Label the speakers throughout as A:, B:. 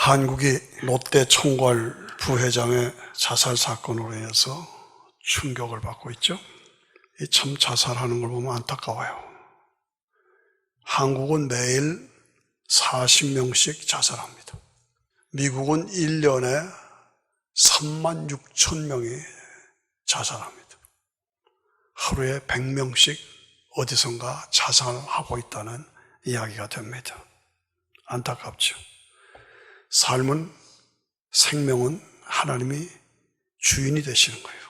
A: 한국이 롯데 총괄 부회장의 자살 사건으로 인해서 충격을 받고 있죠. 참 자살하는 걸 보면 안타까워요. 한국은 매일 40명씩 자살합니다. 미국은 1년에 3만 6천 명이 자살합니다. 하루에 100명씩 어디선가 자살하고 있다는 이야기가 됩니다. 안타깝죠. 삶은, 생명은 하나님이 주인이 되시는 거예요.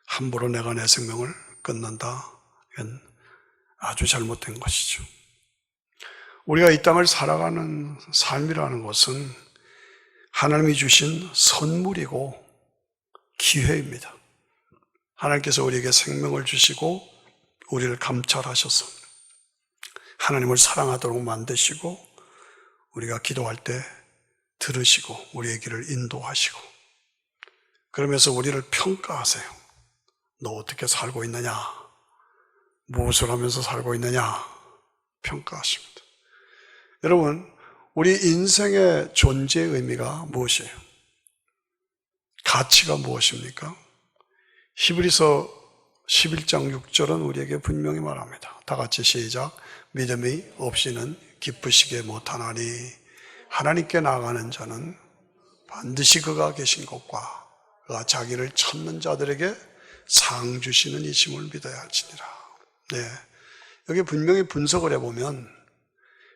A: 함부로 내가 내 생명을 끊는다. 이건 아주 잘못된 것이죠. 우리가 이 땅을 살아가는 삶이라는 것은 하나님이 주신 선물이고 기회입니다. 하나님께서 우리에게 생명을 주시고 우리를 감찰하셔서 하나님을 사랑하도록 만드시고 우리가 기도할 때 들으시고 우리의 길을 인도하시고 그러면서 우리를 평가하세요. 너 어떻게 살고 있느냐? 무엇을 하면서 살고 있느냐? 평가하십니다. 여러분, 우리 인생의 존재의 의미가 무엇이에요? 가치가 무엇입니까? 히브리서 11장 6절은 우리에게 분명히 말합니다. 다 같이 시작. 믿음이 없이는 기쁘시게 못하나니 하나님께 나아가는 자는 반드시 그가 계신 것과 그가 자기를 찾는 자들에게 상 주시는 이심을 믿어야 할지니라. 네, 여기 분명히 분석을 해보면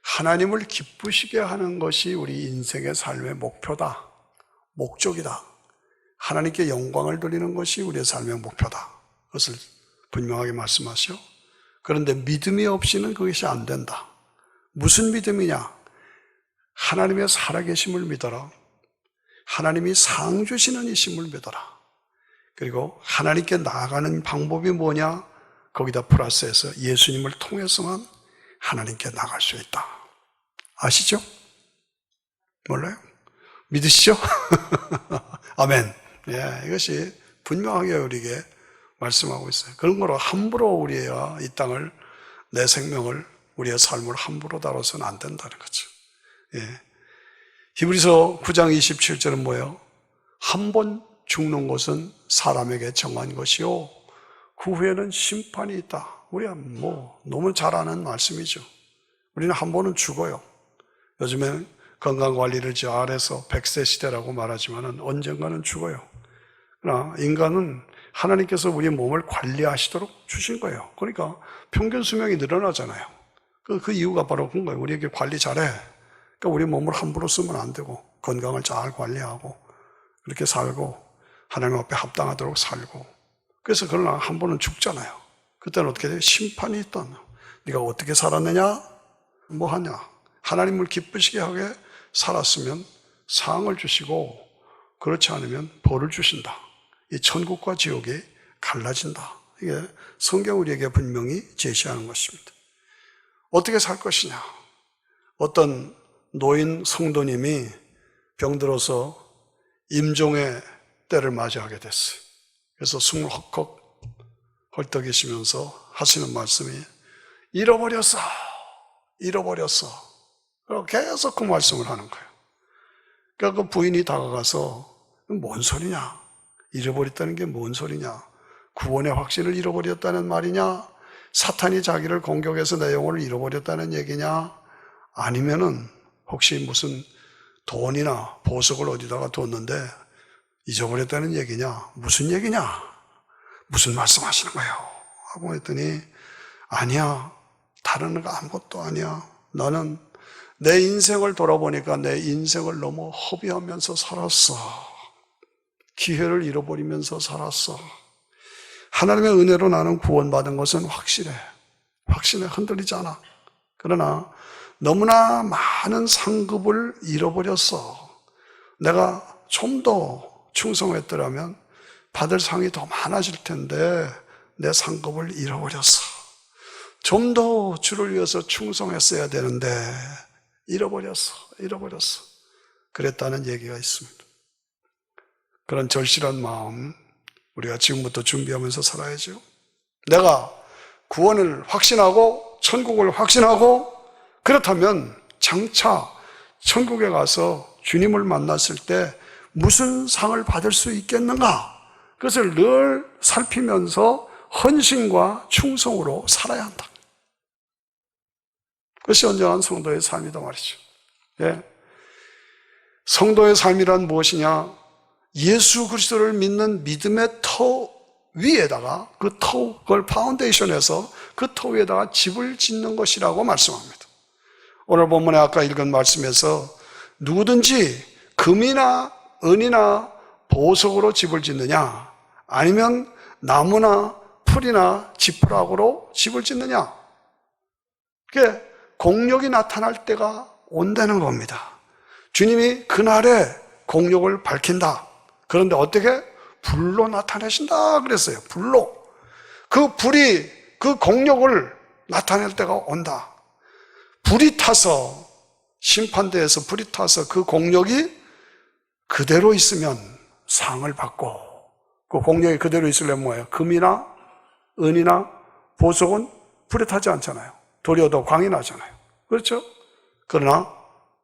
A: 하나님을 기쁘시게 하는 것이 우리 인생의 삶의 목표다, 목적이다. 하나님께 영광을 돌리는 것이 우리의 삶의 목표다. 그것을 분명하게 말씀하시오. 그런데 믿음이 없이는 그것이 안 된다. 무슨 믿음이냐? 하나님의 살아계심을 믿어라. 하나님이 상 주시는 이심을 믿어라. 그리고 하나님께 나아가는 방법이 뭐냐? 거기다 플러스해서 예수님을 통해서만 하나님께 나갈 수 있다. 아시죠? 몰라요? 믿으시죠? 아멘. 예, 이것이 분명하게 우리에게 말씀하고 있어요. 그런 거로 함부로 우리가 이 땅을, 내 생명을, 우리의 삶을 함부로 다뤄서는 안 된다는 거죠. 예. 히브리서 9장 27절은 뭐예요? 한 번 죽는 것은 사람에게 정한 것이요 그 후에는 심판이 있다. 우리가 너무 잘 아는 말씀이죠. 우리는 한 번은 죽어요. 요즘엔 건강관리를 잘해서 100세 시대라고 말하지만 언젠가는 죽어요. 그러나 인간은 하나님께서 우리 몸을 관리하시도록 주신 거예요. 그러니까 평균 수명이 늘어나잖아요. 그 이유가 바로 그런 거예요. 우리에게 관리 잘해. 그러니까 우리 몸을 함부로 쓰면 안 되고 건강을 잘 관리하고 그렇게 살고 하나님 앞에 합당하도록 살고 그래서 그러나 한 번은 죽잖아요. 그때는 어떻게 돼요? 심판이 있다. 네가 어떻게 살았느냐? 뭐 하냐? 하나님을 기쁘시게 하게 살았으면 상을 주시고 그렇지 않으면 벌을 주신다. 이 천국과 지옥이 갈라진다. 이게 성경 우리에게 분명히 제시하는 것입니다. 어떻게 살 것이냐? 어떤 노인 성도님이 병들어서 임종의 때를 맞이하게 됐어요. 그래서 숨을 헉헉 헐떡이시면서 하시는 말씀이 잃어버렸어. 그리고 계속 그 말씀을 하는 거예요. 그러니까 그 부인이 다가가서 뭔 소리냐? 잃어버렸다는 게 뭔 소리냐? 구원의 확신을 잃어버렸다는 말이냐? 사탄이 자기를 공격해서 내 영혼을 잃어버렸다는 얘기냐? 아니면은 혹시 무슨 돈이나 보석을 어디다가 뒀는데 잊어버렸다는 얘기냐? 무슨 얘기냐? 무슨 말씀하시는 거예요? 하고 했더니 아니야. 다른 거 아무것도 아니야. 나는 내 인생을 돌아보니까 내 인생을 너무 허비하면서 살았어. 기회를 잃어버리면서 살았어. 하나님의 은혜로 나는 구원받은 것은 확실해. 흔들리지 않아. 그러나 너무나 많은 상급을 잃어버렸어. 내가 좀 더 충성했더라면 받을 상이 더 많아질 텐데 내 상급을 잃어버렸어. 좀 더 주를 위해서 충성했어야 되는데 잃어버렸어. 그랬다는 얘기가 있습니다. 그런 절실한 마음 우리가 지금부터 준비하면서 살아야죠. 내가 구원을 확신하고 천국을 확신하고 그렇다면 장차 천국에 가서 주님을 만났을 때 무슨 상을 받을 수 있겠는가? 그것을 늘 살피면서 헌신과 충성으로 살아야 한다. 그것이 온전한 성도의 삶이다 말이죠. 예. 성도의 삶이란 무엇이냐? 예수 그리스도를 믿는 믿음의 터 위에다가 그걸 파운데이션에서 그 터 위에다가 집을 짓는 것이라고 말씀합니다. 오늘 본문에 아까 읽은 말씀에서 누구든지 금이나 은이나 보석으로 집을 짓느냐, 아니면 나무나 풀이나 지푸라기로 집을 짓느냐. 그게 공력이 나타날 때가 온다는 겁니다. 주님이 그날에 공력을 밝힌다. 그런데 어떻게? 불로 나타내신다 그랬어요. 불로. 그 불이 그 공력을 나타낼 때가 온다. 불이 타서, 심판대에서 불이 타서 그 공력이 그대로 있으면 상을 받고, 그 공력이 그대로 있으려면 뭐예요? 금이나 은이나 보석은 불에 타지 않잖아요. 도리어도 광이 나잖아요. 그렇죠? 그러나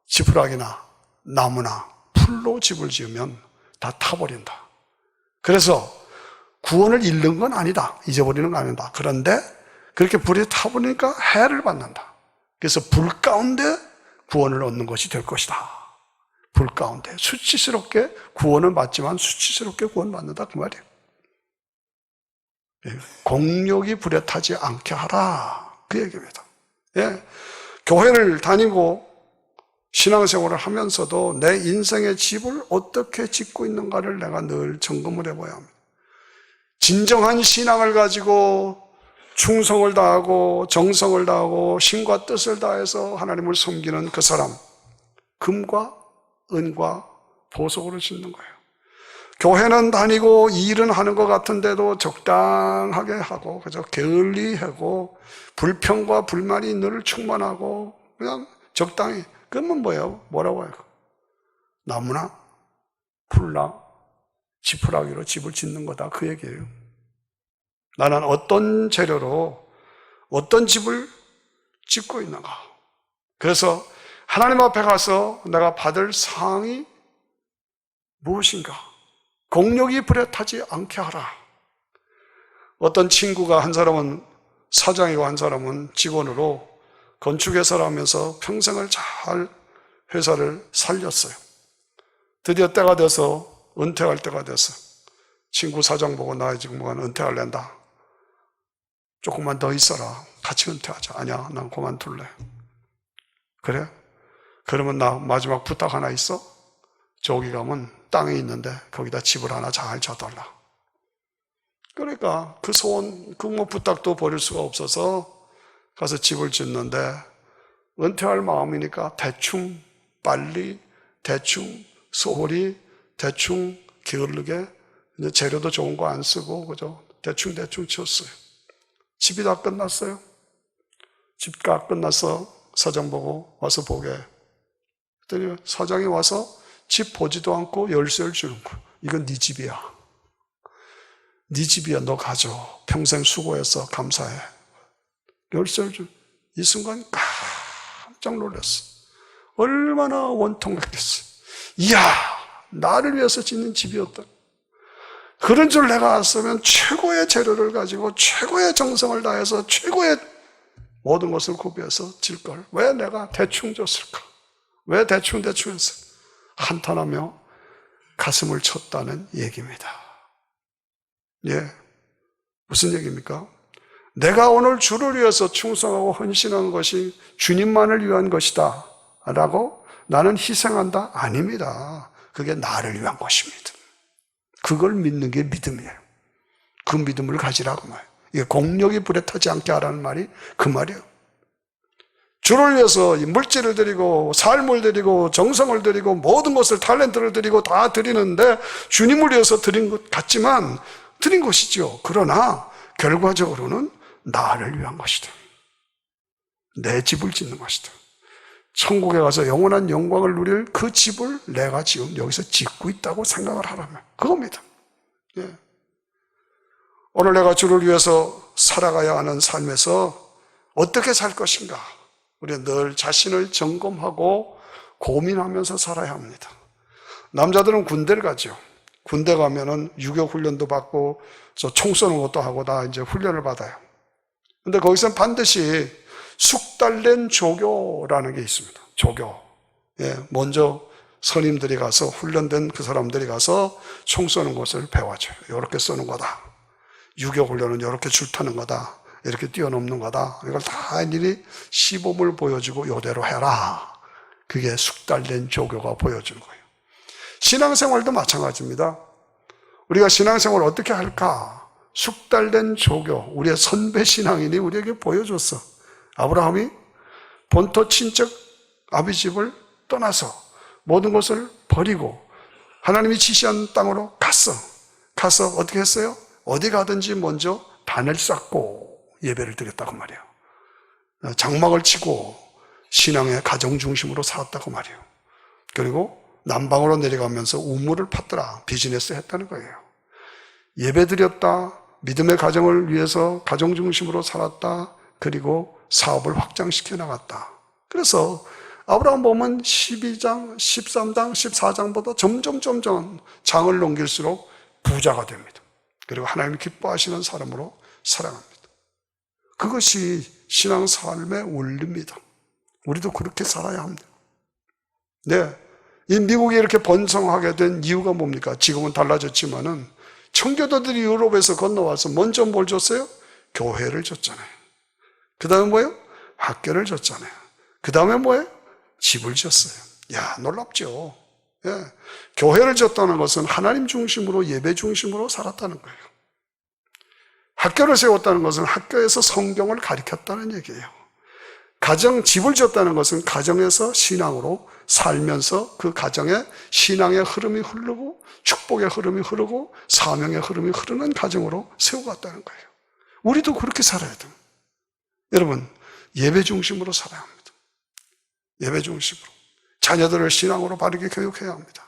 A: 지푸라기나 나무나 풀로 집을 지으면 다 타버린다. 그래서 구원을 잃는 건 아니다. 잊어버리는 건 아니다. 그런데 그렇게 불이 타버리니까 해를 받는다. 그래서 불 가운데 구원을 얻는 것이 될 것이다. 불 가운데 수치스럽게 구원은 받지만 수치스럽게 구원받는다 그 말이에요. 공력이 불에 타지 않게 하라 그 얘기입니다. 예. 교회를 다니고 신앙생활을 하면서도 내 인생의 집을 어떻게 짓고 있는가를 내가 늘 점검을 해봐야 합니다. 진정한 신앙을 가지고 충성을 다하고 정성을 다하고 신과 뜻을 다해서 하나님을 섬기는 그 사람, 금과 은과 보석으로 짓는 거예요. 교회는 다니고 일은 하는 것 같은데도 적당하게 하고, 그저 게을리하고 불평과 불만이 늘 충만하고 그냥 적당히. 그러면 뭐예요? 뭐라고 해요? 나무나 풀나 지푸라기로 집을 짓는 거다 그 얘기예요. 나는 어떤 재료로 어떤 집을 짓고 있는가? 그래서 하나님 앞에 가서 내가 받을 상이 무엇인가? 공력이 불에 타지 않게 하라. 어떤 친구가 한 사람은 사장이고 한 사람은 직원으로 건축회사를 하면서 평생을 잘 회사를 살렸어요. 드디어 때가 돼서 은퇴할 때가 돼서 친구 사장 보고 나 지금 은퇴할랜다. 조금만 더 있어라. 같이 은퇴하자. 아니야, 난 그만둘래. 그래? 그러면 나 마지막 부탁 하나 있어? 저기 가면 땅에 있는데 거기다 집을 하나 잘 져달라. 그러니까 그 소원, 그 부탁도 버릴 수가 없어서 가서 집을 짓는데 은퇴할 마음이니까 대충 빨리, 대충 소홀히, 대충 게으르게 이제 재료도 좋은 거 안 쓰고 그죠? 대충 지었어요. 집이 다 끝났어요. 집 다 끝나서 사장 보고 와서 보게. 그랬더니 사장이 와서 집 보지도 않고 열쇠를 주는 거야. 이건 네 집이야. 네 집이야. 너 가져. 평생 수고해서 감사해. 열쇠를 주. 이 순간 깜짝 놀랐어. 얼마나 원통했겠어. 이야, 나를 위해서 짓는 집이었다. 그런 줄 내가 알았으면 최고의 재료를 가지고 최고의 정성을 다해서 최고의 모든 것을 구비해서 질 걸. 왜 내가 대충 줬을까? 왜 대충 했을까? 한탄하며 가슴을 쳤다는 얘기입니다. 예, 무슨 얘기입니까? 내가 오늘 주를 위해서 충성하고 헌신한 것이 주님만을 위한 것이다 라고 나는 희생한다? 아닙니다. 그게 나를 위한 것입니다. 그걸 믿는 게 믿음이에요. 그 믿음을 가지라고 말이에요. 이게 공력이 불에 타지 않게 하라는 말이 그 말이에요. 주를 위해서 물질을 드리고 삶을 드리고 정성을 드리고 모든 것을 탤런트를 드리고 다 드리는데 주님을 위해서 드린 것 같지만 드린 것이죠. 그러나 결과적으로는 나를 위한 것이다. 내 집을 짓는 것이다. 천국에 가서 영원한 영광을 누릴 그 집을 내가 지금 여기서 짓고 있다고 생각을 하라면 그겁니다. 예. 오늘 내가 주를 위해서 살아가야 하는 삶에서 어떻게 살 것인가? 우리는 늘 자신을 점검하고 고민하면서 살아야 합니다. 남자들은 군대를 가죠. 군대 가면은 유교 훈련도 받고 총 쏘는 것도 하고 다 이제 훈련을 받아요. 근데 거기서는 반드시 숙달된 조교라는 게 있습니다. 조교. 예, 먼저 선임들이 가서 훈련된 그 사람들이 가서 총 쏘는 것을 배워줘요. 이렇게 쏘는 거다. 유교 훈련은 이렇게 줄타는 거다. 이렇게 뛰어넘는 거다. 이걸 다 일일이 시범을 보여주고 이대로 해라. 그게 숙달된 조교가 보여주는 거예요. 신앙생활도 마찬가지입니다. 우리가 신앙생활을 어떻게 할까? 숙달된 조교, 우리의 선배 신앙인이 우리에게 보여줬어. 아브라함이 본토 친척 아비 집을 떠나서 모든 것을 버리고 하나님이 지시한 땅으로 가서 어떻게 했어요? 어디 가든지 먼저 단을 쌓고 예배를 드렸다고 말이에요. 장막을 치고 신앙의 가정 중심으로 살았다고 말이에요. 그리고 남방으로 내려가면서 우물을 팠더라. 비즈니스 했다는 거예요. 예배 드렸다. 믿음의 가정을 위해서 가정 중심으로 살았다. 그리고 사업을 확장시켜 나갔다. 그래서 아브라함 보면 12장, 13장, 14장보다 점점 장을 넘길수록 부자가 됩니다. 그리고 하나님이 기뻐하시는 사람으로 살아갑니다. 그것이 신앙 삶의 원리입니다. 우리도 그렇게 살아야 합니다. 네, 이 미국이 이렇게 번성하게 된 이유가 뭡니까? 지금은 달라졌지만은 청교도들이 유럽에서 건너와서 먼저 뭘 줬어요? 교회를 줬잖아요. 그 다음에 뭐예요? 학교를 줬잖아요. 그 다음에 뭐예요? 집을 줬어요. 야, 놀랍죠? 예. 교회를 줬다는 것은 하나님 중심으로 예배 중심으로 살았다는 거예요. 학교를 세웠다는 것은 학교에서 성경을 가르쳤다는 얘기예요. 집을 줬다는 것은 가정에서 신앙으로 살면서 그 가정에 신앙의 흐름이 흐르고 축복의 흐름이 흐르고 사명의 흐름이 흐르는 가정으로 세워갔다는 거예요. 우리도 그렇게 살아야 돼요. 여러분, 예배 중심으로 살아야 합니다. 예배 중심으로. 자녀들을 신앙으로 바르게 교육해야 합니다.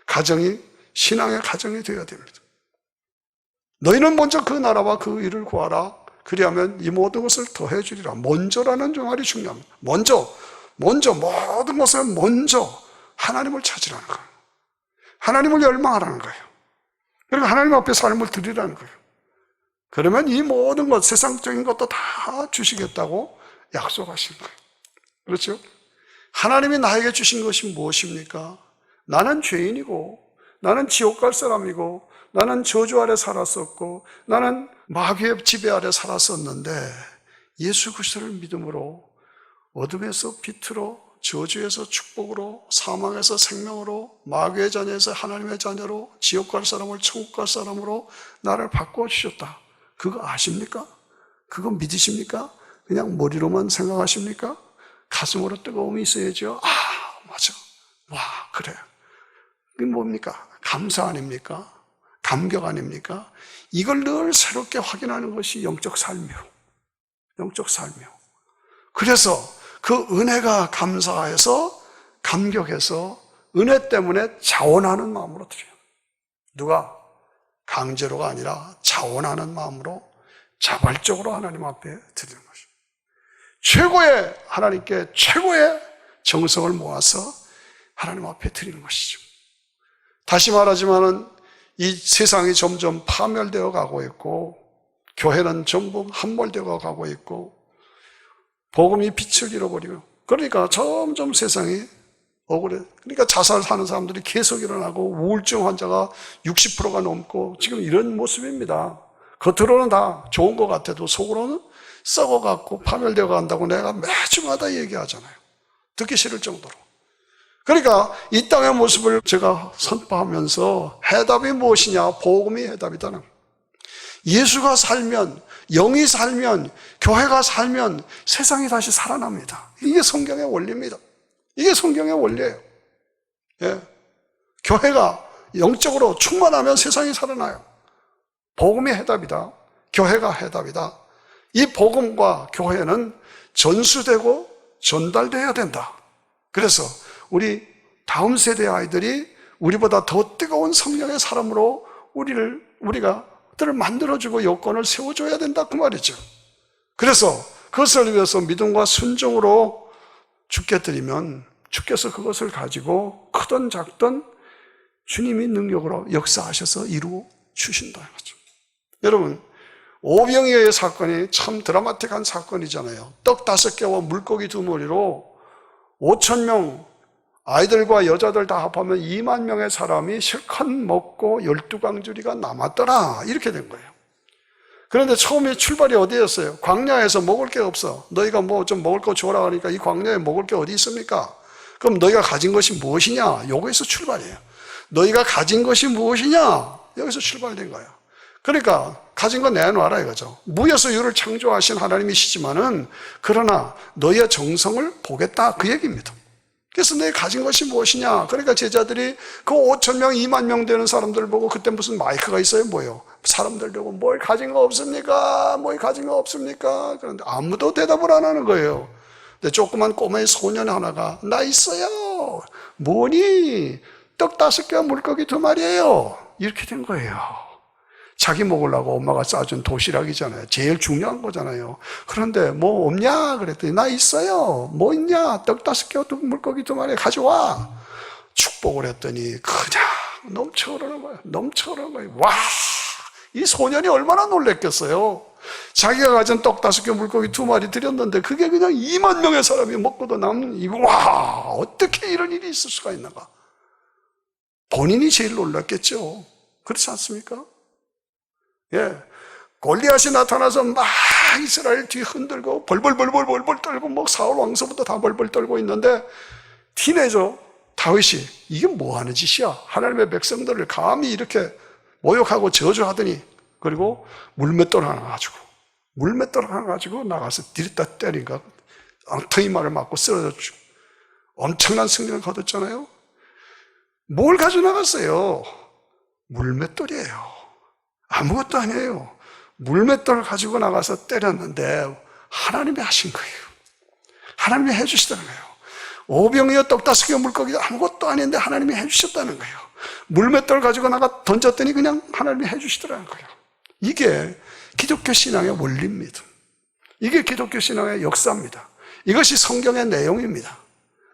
A: 가정이 신앙의 가정이 되어야 됩니다. 너희는 먼저 그 나라와 그 일을 구하라. 그리하면 이 모든 것을 더해 주리라. 먼저라는 말이 중요합니다. 먼저 모든 것을 먼저 하나님을 찾으라는 거예요. 하나님을 열망하라는 거예요. 그리고 하나님 앞에 삶을 드리라는 거예요. 그러면 이 모든 것, 세상적인 것도 다 주시겠다고 약속하시는 거예요. 그렇죠? 하나님이 나에게 주신 것이 무엇입니까? 나는 죄인이고, 나는 지옥 갈 사람이고, 나는 저주 아래 살았었고, 나는 마귀의 지배 아래 살았었는데, 예수 그리스도를 믿음으로 어둠에서 빛으로, 저주에서 축복으로, 사망에서 생명으로, 마귀의 자녀에서 하나님의 자녀로, 지옥 갈 사람을 천국 갈 사람으로 나를 바꿔주셨다. 그거 아십니까? 그거 믿으십니까? 그냥 머리로만 생각하십니까? 가슴으로 뜨거움이 있어야죠. 아, 맞아. 와, 그래. 그게 뭡니까? 감사 아닙니까? 감격 아닙니까? 이걸 늘 새롭게 확인하는 것이 영적 삶이요. 영적 삶이요. 그래서 그 은혜가 감사해서, 감격해서 은혜 때문에 자원하는 마음으로 드려요. 누가? 강제로가 아니라 자원하는 마음으로 자발적으로 하나님 앞에 드리는 것입니다. 최고의, 하나님께 최고의 정성을 모아서 하나님 앞에 드리는 것이죠. 다시 말하지만은 이 세상이 점점 파멸되어 가고 있고, 교회는 전부 함몰되어 가고 있고, 복음이 빛을 잃어버리고, 그러니까 점점 세상이 억울해. 그러니까 자살하는 사람들이 계속 일어나고, 우울증 환자가 60%가 넘고, 지금 이런 모습입니다. 겉으로는 다 좋은 것 같아도 속으로는 썩어갖고 파멸되어 간다고 내가 매주마다 얘기하잖아요. 듣기 싫을 정도로. 그러니까 이 땅의 모습을 제가 선포하면서 해답이 무엇이냐? 복음이 해답이다. 예수가 살면, 영이 살면, 교회가 살면 세상이 다시 살아납니다. 이게 성경의 원리입니다. 이게 성경의 원리예요. 예. 교회가 영적으로 충만하면 세상이 살아나요. 복음이 해답이다. 교회가 해답이다. 이 복음과 교회는 전수되고 전달되어야 된다. 그래서 우리 다음 세대 아이들이 우리보다 더 뜨거운 성령의 사람으로 우리가 들을 만들어주고 여건을 세워줘야 된다 그 말이죠. 그래서 그것을 위해서 믿음과 순종으로 주께 드리면 주께서 그것을 가지고 크든 작든 주님이 능력으로 역사하셔서 이루어 주신다는 거죠. 여러분, 오병이어의 사건이 참 드라마틱한 사건이잖아요. 떡 5개와 물고기 2마리로 5,000명, 아이들과 여자들 다 합하면 2만 명의 사람이 실컷 먹고 12광주리가 남았더라, 이렇게 된 거예요. 그런데 처음에 출발이 어디였어요? 광야에서 먹을 게 없어. 너희가 뭐 좀 먹을 거 줘라 하니까 이 광야에 먹을 게 어디 있습니까? 그럼 너희가 가진 것이 무엇이냐? 여기서 출발이에요. 너희가 가진 것이 무엇이냐? 여기서 출발된 거예요. 그러니까 가진 거 내놔라 이거죠. 무에서 유를 창조하신 하나님이시지만은 그러나 너희의 정성을 보겠다, 그 얘기입니다. 그래서 너희 가진 것이 무엇이냐? 그러니까 제자들이 그 5,000명, 2만 명 되는 사람들 보고, 그때 무슨 마이크가 있어요? 뭐요? 사람들 보고 뭘 가진 거 없습니까? 뭘 가진 거 없습니까? 그런데 아무도 대답을 안 하는 거예요. 근데 조그만 꼬마의 소년 하나가 나 있어요. 뭐니? 떡 5개와 물고기 2마리예요. 이렇게 된 거예요. 자기 먹으려고 엄마가 싸준 도시락이잖아요. 제일 중요한 거잖아요. 그런데 뭐 없냐? 그랬더니 나 있어요. 뭐 있냐? 떡 5개와 물고기 2마리 가져와. 축복을 했더니 그냥 넘쳐 흐르는 거예요. 넘쳐 흐르는 거예요. 와! 이 소년이 얼마나 놀랬겠어요. 자기가 가진 떡 5개, 물고기 2마리 드렸는데 그게 그냥 2만 명의 사람이 먹고도 남는, 이거 와! 어떻게 이런 일이 있을 수가 있는가? 본인이 제일 놀랐겠죠. 그렇지 않습니까? 예, 골리앗이 나타나서 막 이스라엘 뒤 흔들고 벌벌 떨고 뭐 사울 왕서부터 다 벌벌 떨고 있는데 티네이저 다윗이 이게 뭐 하는 짓이야? 하나님의 백성들을 감히 이렇게 모욕하고 저주하더니, 그리고 물맷돌 하나 가지고 나가서 디렸다 때린가 엉덩이만을 맞고 쓰러졌죠. 엄청난 승리를 거뒀잖아요. 뭘 가지고 나갔어요? 물맷돌이에요. 아무것도 아니에요. 물맷돌을 가지고 나가서 때렸는데 하나님이 하신 거예요. 하나님이 해주시다는 거예요. 오병이어 떡 5개 물고기 아무것도 아닌데 하나님이 해주셨다는 거예요. 물맷돌 가지고 나가 던졌더니 그냥 하나님이 해주시더라는 거예요. 이게 기독교 신앙의 원리입니다. 이게 기독교 신앙의 역사입니다. 이것이 성경의 내용입니다.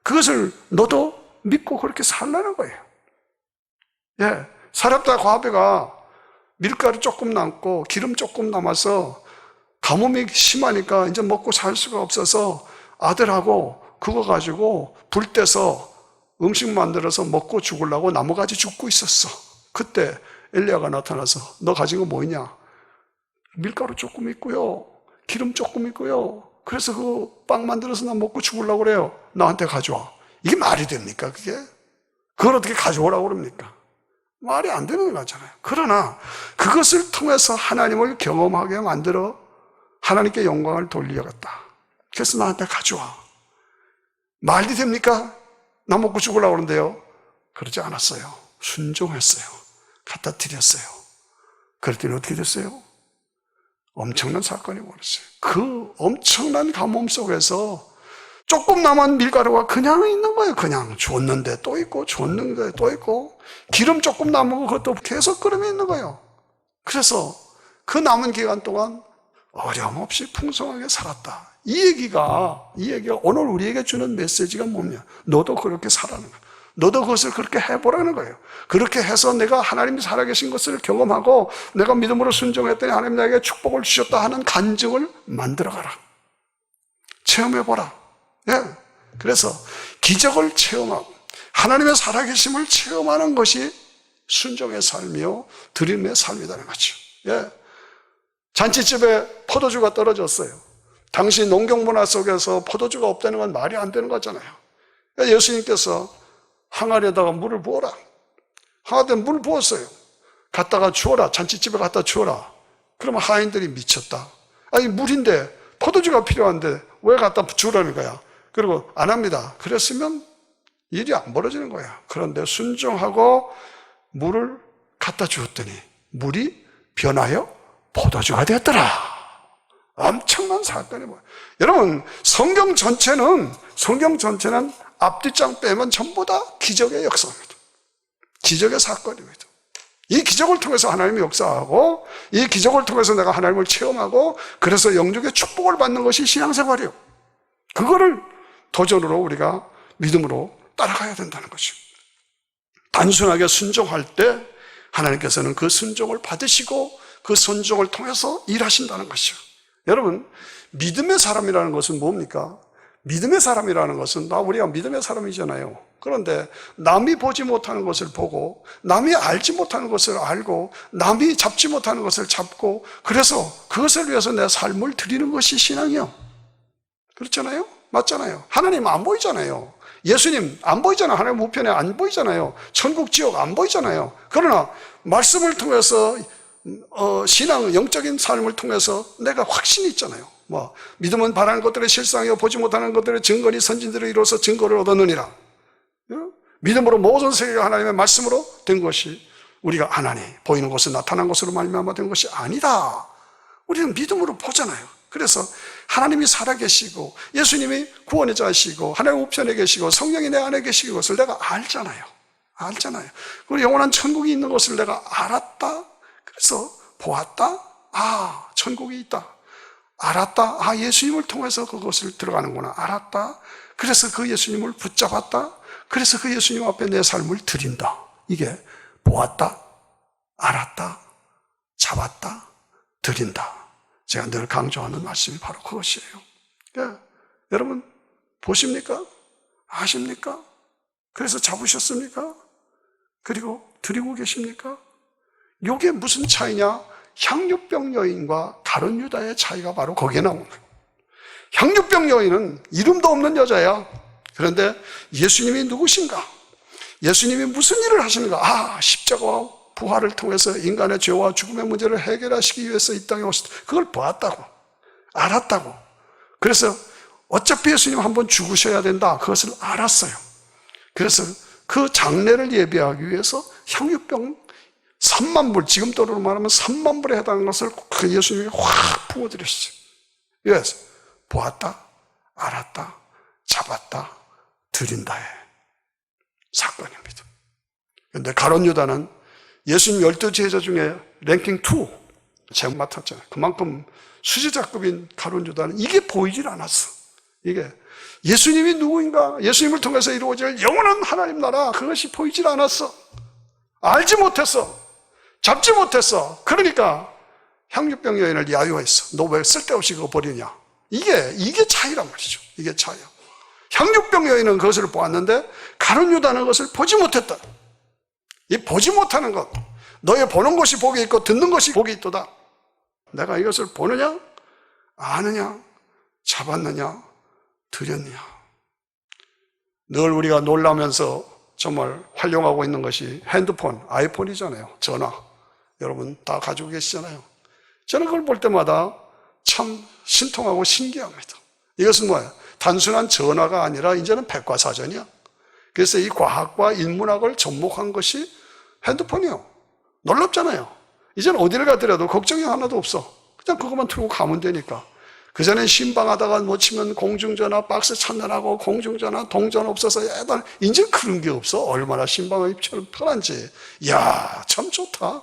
A: 그것을 너도 믿고 그렇게 살라는 거예요. 예, 사렙다 과부가 밀가루 조금 남고 기름 조금 남아서 가뭄이 심하니까 이제 먹고 살 수가 없어서 아들하고 그거 가지고 불 떼서 음식 만들어서 먹고 죽으려고 나무가지 줍고 있었어. 그때 엘리야가 나타나서 너 가진 거 뭐 있냐? 밀가루 조금 있고요, 기름 조금 있고요, 그래서 그 빵 만들어서 나 먹고 죽으려고 그래요. 나한테 가져와. 이게 말이 됩니까 그게? 그걸 어떻게 가져오라고 그럽니까? 말이 안 되는 거잖아요. 그러나 그것을 통해서 하나님을 경험하게 만들어 하나님께 영광을 돌리겠다. 그래서 나한테 가져와. 말이 됩니까? 나 먹고 죽으려고 그러는데요. 그러지 않았어요. 순종했어요. 갖다 드렸어요. 그랬더니 어떻게 됐어요? 엄청난 사건이 벌어졌어요. 그 엄청난 가뭄 속에서 조금 남은 밀가루가 그냥 있는 거예요. 그냥 줬는데 또 있고 줬는데 또 있고, 기름 조금 남은 그것도 계속 끓으면 있는 거예요. 그래서 그 남은 기간 동안 어려움 없이 풍성하게 살았다. 이 얘기가 오늘 우리에게 주는 메시지가 뭐냐? 너도 그렇게 살아는 거야. 너도 그것을 그렇게 해보라는 거예요. 그렇게 해서 내가 하나님이 살아계신 것을 경험하고 내가 믿음으로 순종했더니 하나님 나에게 축복을 주셨다 하는 간증을 만들어가라. 체험해보라. 예. 그래서 기적을 체험하고 하나님의 살아계심을 체험하는 것이 순종의 삶이요 드림의 삶이라는 거죠. 예. 잔치집에 포도주가 떨어졌어요. 당시 농경문화 속에서 포도주가 없다는 건 말이 안 되는 거잖아요. 예수님께서 항아리에다가 물을 부어라. 항아리에 물 부었어요. 갖다가 주어라. 잔치집에 갖다 주어라. 그러면 하인들이 미쳤다. 아니 물인데 포도주가 필요한데 왜 갖다 주라는 거야? 그리고 안 합니다. 그랬으면 일이 안 벌어지는 거야. 그런데 순종하고 물을 갖다 주었더니 물이 변하여 포도주가 되었더라. 엄청난 사건이 뭐예요? 여러분, 성경 전체는 앞뒷장 빼면 전부 다 기적의 역사입니다. 기적의 사건입니다. 이 기적을 통해서 하나님이 역사하고 이 기적을 통해서 내가 하나님을 체험하고 그래서 영적의 축복을 받는 것이 신앙생활이에요. 그거를 도전으로 우리가 믿음으로 따라가야 된다는 것입니다. 단순하게 순종할 때 하나님께서는 그 순종을 받으시고 그 순종을 통해서 일하신다는 것이요. 여러분, 믿음의 사람이라는 것은 뭡니까? 믿음의 사람이라는 것은 우리가 믿음의 사람이잖아요. 그런데 남이 보지 못하는 것을 보고, 남이 알지 못하는 것을 알고, 남이 잡지 못하는 것을 잡고, 그래서 그것을 위해서 내 삶을 드리는 것이 신앙이요. 그렇잖아요? 맞잖아요. 하나님 안 보이잖아요. 예수님 안 보이잖아요. 하나님 우편에 안 보이잖아요. 천국 지옥 안 보이잖아요. 그러나 말씀을 통해서 신앙, 영적인 삶을 통해서 내가 확신이 있잖아요. 믿음은 바라는 것들의 실상이요 보지 못하는 것들의 증거니 선진들을 이루어서 증거를 얻었느니라. 믿음으로 모든 세계가 하나님의 말씀으로 된 것이 우리가 아나니 보이는 것은 나타난 것으로 말미암아 된 것이 아니다. 우리는 믿음으로 보잖아요. 그래서 하나님이 살아계시고 예수님이 구원의 자시고 하나님 우편에 계시고 성령이 내 안에 계시는 것을 내가 알잖아요. 그리고 영원한 천국이 있는 것을 내가 알았다. 그래서 보았다. 아, 천국이 있다. 알았다. 아, 예수님을 통해서 그것을 들어가는구나. 알았다. 그래서 그 예수님을 붙잡았다. 그래서 그 예수님 앞에 내 삶을 드린다. 이게 보았다, 알았다, 잡았다, 드린다. 제가 늘 강조하는 말씀이 바로 그것이에요. 그러니까 여러분 보십니까? 아십니까? 그래서 잡으셨습니까? 그리고 드리고 계십니까? 이게 무슨 차이냐? 향유병 여인과 다른 유다의 차이가 바로 거기에 나오는 거예요. 향유병 여인은 이름도 없는 여자야. 그런데 예수님이 누구신가? 예수님이 무슨 일을 하시는가? 아, 십자가와 부활을 통해서 인간의 죄와 죽음의 문제를 해결하시기 위해서 이 땅에 오셨다. 그걸 보았다고, 알았다고. 그래서 어차피 예수님 한번 죽으셔야 된다. 그것을 알았어요. 그래서 그 장례를 예비하기 위해서 향유병 3만 불, 지금 돈으로 말하면 3만 불에 해당하는 것을 그 예수님이 확 부어드렸어요. 그래서 보았다, 알았다, 잡았다, 드린다의 사건입니다. 그런데 가룟 유다는 예수님 12제자 중에 랭킹 2 제목 맡았잖아요. 그만큼 수제자급인 가룟 유다는 이게 보이질 않았어. 이게 예수님이 누구인가, 예수님을 통해서 이루어질 영원한 하나님 나라, 그것이 보이질 않았어. 알지 못했어. 잡지 못했어. 그러니까 향유병 여인을 야유했어. 너 왜 쓸데없이 그거 버리냐. 이게 차이란 말이죠. 이게 차이야. 향유병 여인은 그것을 보았는데 가룟 유다는 그것을 보지 못했다. 이 보지 못하는 것, 너의 보는 것이 복이 있고 듣는 것이 복이 있도다. 내가 이것을 보느냐, 아느냐, 잡았느냐, 드렸느냐. 늘 우리가 놀라면서 정말 활용하고 있는 것이 핸드폰, 아이폰이잖아요. 전화. 여러분 다 가지고 계시잖아요. 저는 그걸 볼 때마다 참 신통하고 신기합니다. 이것은 뭐예요? 단순한 전화가 아니라 이제는 백과사전이야. 그래서 이 과학과 인문학을 접목한 것이 핸드폰이요. 놀랍잖아요. 이제는 어디를 가더라도 걱정이 하나도 없어. 그냥 그것만 틀고 가면 되니까. 그전엔 신방하다가 못 치면 공중전화 박스 찾느라고 공중전화 동전 없어서 애들 이제 그런 게 없어. 얼마나 신방하기처럼 편한지. 이야, 참 좋다.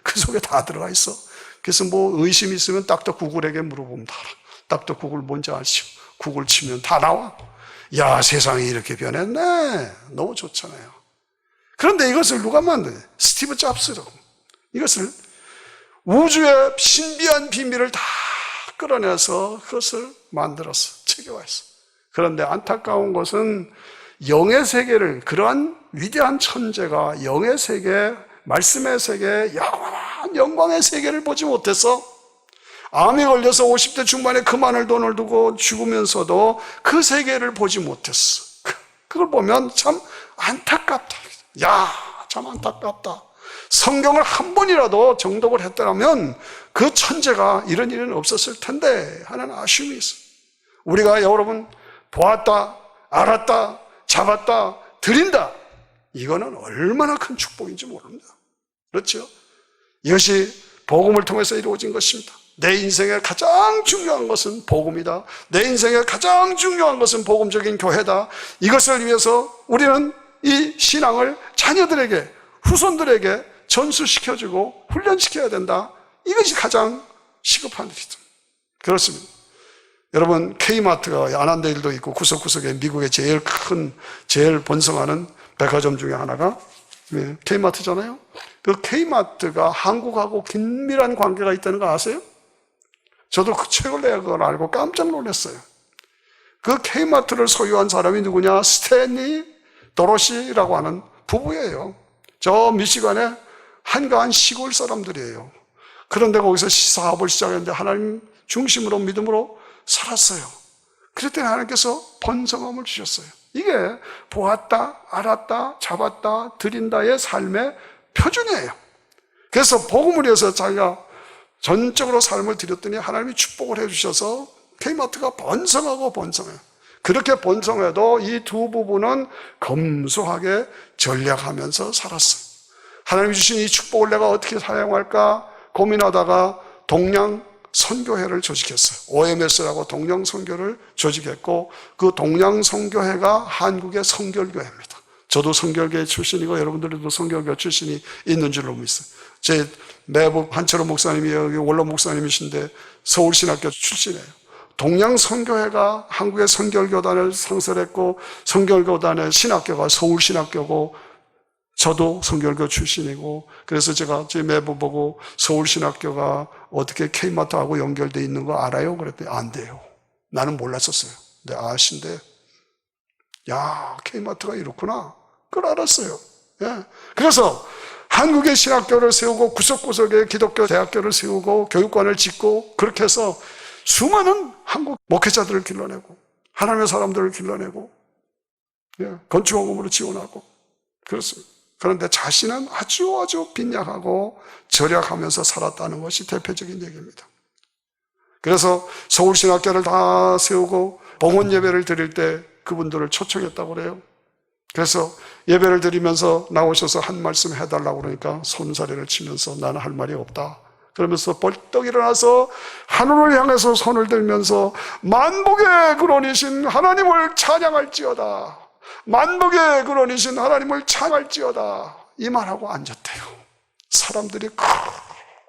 A: 그 속에 다 들어가 있어. 그래서 뭐 의심 있으면 닥터 구글에게 물어보면 다 알아. 닥터 구글 뭔지 아시죠? 구글 치면 다 나와. 야, 세상이 이렇게 변했네. 너무 좋잖아요. 그런데 이것을 누가 만드냐? 스티브 잡스라고. 이것을 우주의 신비한 비밀을 다 끌어내서 그것을 만들었어. 체계화했어. 그런데 안타까운 것은 영의 세계를, 그러한 위대한 천재가 영의 세계, 말씀의 세계, 영원한 영광의 세계를 보지 못해서 암에 걸려서 50대 중반에 그만할 돈을 두고 죽으면서도 그 세계를 보지 못했어. 그걸 보면 참 안타깝다. 야, 참 안타깝다. 성경을 한 번이라도 정독을 했더라면 그 천재가 이런 일은 없었을 텐데 하는 아쉬움이 있어. 우리가 여러분 보았다, 알았다, 잡았다, 드린다. 이거는 얼마나 큰 축복인지 모릅니다. 그렇죠? 이것이 복음을 통해서 이루어진 것입니다. 내 인생에 가장 중요한 것은 복음이다. 내 인생에 가장 중요한 것은 복음적인 교회다. 이것을 위해서 우리는 이 신앙을 자녀들에게, 후손들에게 전수시켜주고 훈련시켜야 된다. 이것이 가장 시급한 일이다. 그렇습니다. 여러분, K마트가 안한대일도 있고 구석구석에 미국의 제일 큰, 제일 번성하는 백화점 중에 하나가 K마트잖아요. 그 K마트가 한국하고 긴밀한 관계가 있다는 거 아세요? 저도 그 책을 내가 그걸 알고 깜짝 놀랐어요. 그 K마트를 소유한 사람이 누구냐? 스탠리 도로시라고 하는 부부예요. 저 미시간의 한가한 시골 사람들이에요. 그런데 거기서 사업을 시작했는데 하나님 중심으로 믿음으로 살았어요. 그랬더니 하나님께서 번성함을 주셨어요. 이게 보았다, 알았다, 잡았다, 드린다의 삶의 표준이에요. 그래서 복음을 위해서 자기가 전적으로 삶을 드렸더니 하나님이 축복을 해주셔서 K마트가 번성하고 번성해요. 그렇게 번성해도 이 두 부부는 검소하게 전략하면서 살았어요. 하나님이 주신 이 축복을 내가 어떻게 사용할까 고민하다가 동양 선교회를 조직했어요. OMS라고 동양 선교를 조직했고 그 동양 선교회가 한국의 성결교회입니다. 저도 성결교회 출신이고 여러분들도 성결교회 출신이 있는 줄로 믿어요. 제 매부 한철호 목사님이 여기 원로 목사님이신데 서울신학교 출신이에요. 동양 선교회가 한국의 성결교단을 상설했고 성결교단의 신학교가 서울신학교고 저도 성결교 출신이고 그래서 제가 제 매부 보고 서울신학교가 어떻게 K마트하고 연결되어 있는 거 알아요? 그랬더니 안 돼요. 나는 몰랐었어요. 근데 아신데 야 K마트가 이렇구나. 그걸 알았어요. 예. 그래서 한국의 신학교를 세우고 구석구석에 기독교 대학교를 세우고 교육관을 짓고 그렇게 해서 수많은 한국 목회자들을 길러내고 하나님의 사람들을 길러내고 건축원금으로 지원하고 그렇습니다. 그런데 자신은 아주 빈약하고 절약하면서 살았다는 것이 대표적인 얘기입니다. 그래서 서울신학교를 다 세우고 봉헌 예배를 드릴 때 그분들을 초청했다고 그래요. 그래서 예배를 드리면서 나오셔서 한 말씀 해달라고 그러니까 손사래를 치면서 나는 할 말이 없다. 그러면서 벌떡 일어나서 하늘을 향해서 손을 들면서 만복의 근원이신 하나님을 찬양할지어다. 만복의 근원이신 하나님을 찬양할지어다. 이 말하고 앉았대요. 사람들이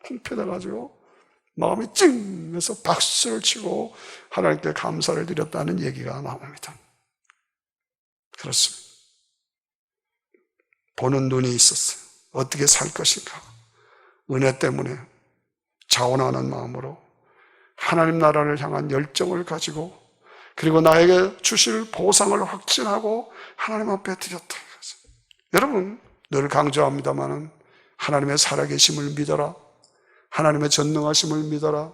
A: 흥편해가지고 마음이 찡해서 박수를 치고 하나님께 감사를 드렸다는 얘기가 나옵니다. 그렇습니다. 보는 눈이 있었어요. 어떻게 살 것인가. 은혜 때문에 자원하는 마음으로 하나님 나라를 향한 열정을 가지고 그리고 나에게 주실 보상을 확신하고 하나님 앞에 드렸다. 여러분 늘 강조합니다마는 하나님의 살아계심을 믿어라. 하나님의 전능하심을 믿어라.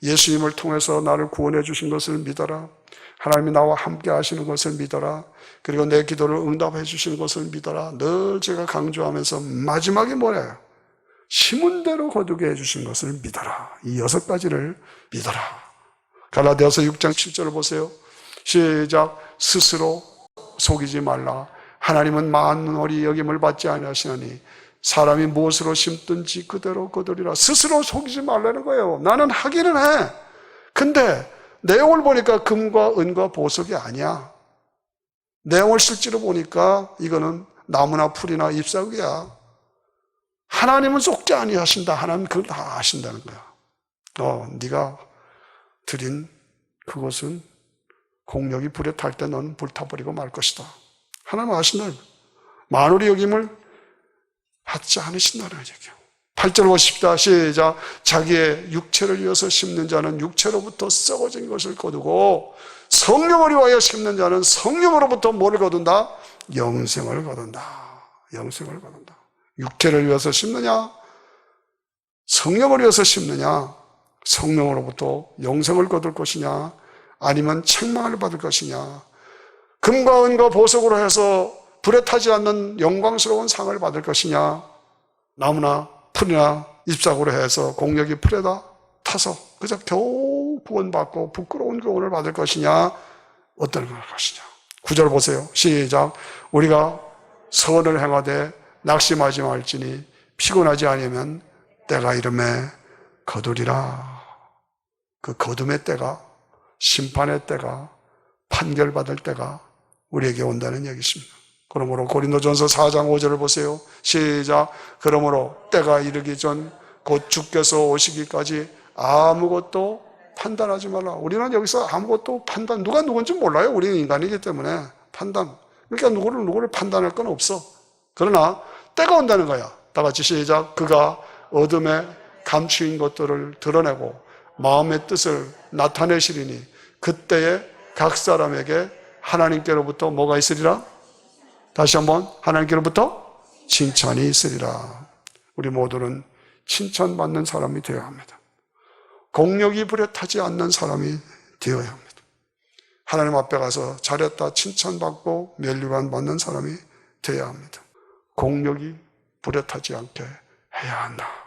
A: 예수님을 통해서 나를 구원해 주신 것을 믿어라. 하나님이 나와 함께 하시는 것을 믿어라. 그리고 내 기도를 응답해 주시는 것을 믿어라. 늘 제가 강조하면서 마지막에 뭐래요? 심은 대로 거두게 해주신 것을 믿어라. 이 6가지를 믿어라. 갈라디아서 6장 7절을 보세요. 시작. 스스로 속이지 말라. 하나님은 만물이 여김을 받지 아니하시나니 사람이 무엇으로 심든지 그대로 거두리라. 스스로 속이지 말라는 거예요. 나는 하기는 해. 근데 내용을 보니까 금과 은과 보석이 아니야. 내용을 실제로 보니까 이거는 나무나 풀이나 잎사귀야. 하나님은 속지 아니하신다. 하나님은 그걸 다 아신다는 거야. 네가 드린 그것은 공력이 불에 탈 때 너는 불타버리고 말 것이다. 하나님은 아신다는 거야. 만물이 여김을 받지 않으신다는 얘기야. 8절 보십시다. 시작. 자기의 육체를 위해서 심는 자는 육체로부터 썩어진 것을 거두고 성령을 위하여 심는 자는 성령으로부터 뭐를 거둔다? 영생을 거둔다. 영생을 거둔다. 육체를 위해서 심느냐? 성령을 위해서 심느냐? 성령으로부터 영생을 거둘 것이냐? 아니면 책망을 받을 것이냐? 금과 은과 보석으로 해서 불에 타지 않는 영광스러운 상을 받을 것이냐? 나무나 풀이나 잎사귀로 해서 공력이 풀에다 타서 그저 겨우 구원받고 부끄러운 구원을 받을 것이냐? 어떤 걸 것이냐? 9절 보세요. 시작. 우리가 선을 행하되 낙심하지 말지니 피곤하지 않으면 때가 이름에 거두리라. 그 거둠의 때가, 심판의 때가, 판결받을 때가 우리에게 온다는 얘기입니다. 그러므로 고린도전서 4장 5절을 보세요. 시작. 그러므로 때가 이르기 전 곧 주께서 오시기까지 아무것도 판단하지 말라. 우리는 여기서 아무것도 판단, 누가 누군지 몰라요. 우리는 인간이기 때문에 판단. 그러니까 누구를 판단할 건 없어. 그러나 때가 온다는 거야. 다 같이 시작. 그가 어둠에 감추인 것들을 드러내고 마음의 뜻을 나타내시리니 그때에 각 사람에게 하나님께로부터 뭐가 있으리라? 다시 한번 하나님께로부터 칭찬이 있으리라. 우리 모두는 칭찬받는 사람이 되어야 합니다. 공력이 부려타지 않는 사람이 되어야 합니다. 하나님 앞에 가서 잘했다 칭찬받고 멸류관 받는 사람이 되어야 합니다. 공력이 부려타지 않게 해야 한다.